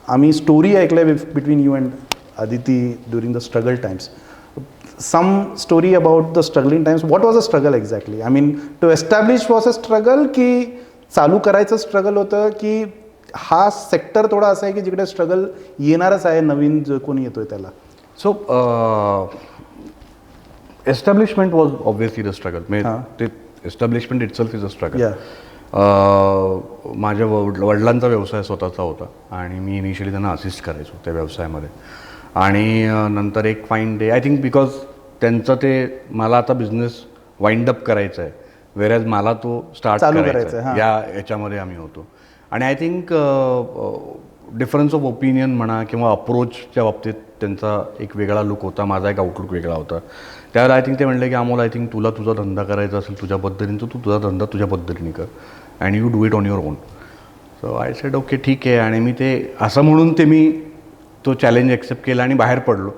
आम्ही स्टोरी ऐकल्या between you and Aditi during the struggle times. Some story about the struggling times. What was the struggle exactly? I mean, to establish was a struggle की चालू करायचं struggle होतं की हा sector थोडा असा आहे की जिकडे स्ट्रगल येणारच आहे नवीन जो कोणी येतोय त्याला. So establishment was obviously the struggle. ते establishment itself is a struggle. माझ्या वडिलांचा व्यवसाय स्वतःचा होता आणि मी इनिशियली त्यांना असिस्ट करायचो त्या व्यवसायामध्ये. आणि नंतर एक fine day, I think because त्यांचं ते मला आता बिझनेस वाइंड अप करायचा आहे, वेरॅज मला तो स्टार्ट करायचा आहे, याच्यामध्ये आम्ही होतो. आणि I think difference of opinion म्हणा किंवा अप्रोचच्या बाबतीत त्यांचा एक वेगळा लुक होता, माझा एक आउटलुक वेगळा होता. त्यावेळेला आय थिंक ते म्हणले की अमोल, आय थिंक तुला तुझा धंदा करायचा असेल तुझ्या पद्धतीने, तू तुझा धंदा तुझ्या पद्धतीने कर and you do it on your on. So I said okay ठीक आहे. आणि मी ते असं म्हणून मी तो चॅलेंज ॲक्सेप्ट केला आणि बाहेर पडलो.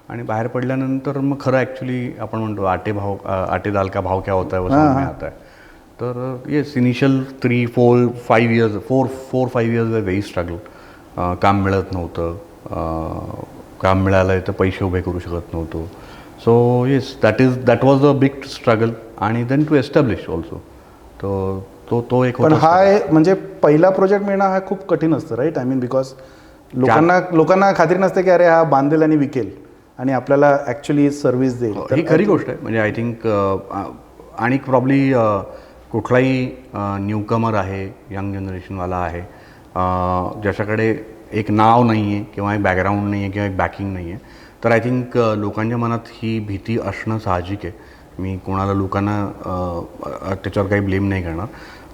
आणि बाहेर पडल्यानंतर मग खरं ॲक्च्युली आपण म्हणतो आटे दाल का भाव क्या होता है वो समझ में आता है. तर येस, इनिशियल 3-4-5 years वर व्हेरी स्ट्रगल. काम मिळत नव्हतं, काम मिळालं तर पैसे उभे करू शकत नव्हतो. So yes, that was a big struggle. आणि देन टू एस्टॅब्लिश ऑल्सो तो एक. पण हा म्हणजे पहिला प्रोजेक्ट मिळणं हा खूप कठीण असतं, राईट? आय मीन बिकॉज लोकांना खात्री नसते की अरे हा बांधेल आणि विकेल आणि आपल्याला ॲक्च्युली सर्व्हिस देईल. ही खरी गोष्ट आहे. म्हणजे आय थिंक आणि प्रॉब्ली कुठलाही न्यूकमर आहे, यंग जनरेशनवाला आहे, ज्याच्याकडे एक नाव नाही आहे किंवा एक बॅकग्राऊंड नाही आहे किंवा एक बॅकिंग नाही आहे, तर आय थिंक लोकांच्या मनात ही भीती असणं साहजिक आहे. मी लोकांना त्याच्यावर काही ब्लेम नाही करणार.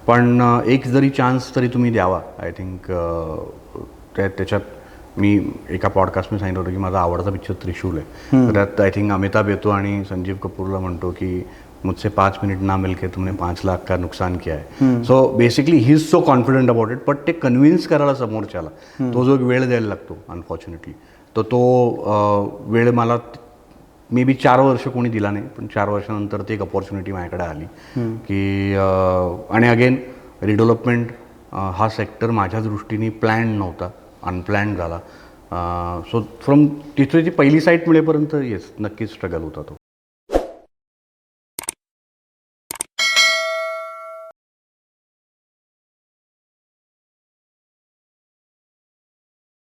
पण एक जरी चान्स तरी तुम्ही द्यावा. आय थिंक त्याच्यात मी एका पॉडकास्टमध्ये सांगितलं होतं की माझा आवडता पिक्चर त्रिशूल आहे. त्यात आय थिंक अमिताभ येतो आणि संजीव कपूरला म्हणतो की मुझसे 5 मिनिट ना मिलके तुमने 5 लाख का नुकसान किया है. So basically he is so confident about it. But ते कन्व्हिन्स करायला समोरच्याला तो जो वेळ द्यायला लागतो अनफॉर्च्युनेटली, तो वेळ मला मे बी 4 वर्ष कोणी दिला नाही, पण 4 वर्षानंतर ती एक अपॉर्च्युनिटी माझ्याकडे आली की आणि अगेन रिडेव्हलपमेंट हा सेक्टर माझ्या दृष्टीने प्लॅन नव्हता, अनप्लॅन्ड झाला. सो फ्रॉम तिथे जी पहिली साईट मिळेपर्यंत येस नक्कीच स्ट्रगल होता तो.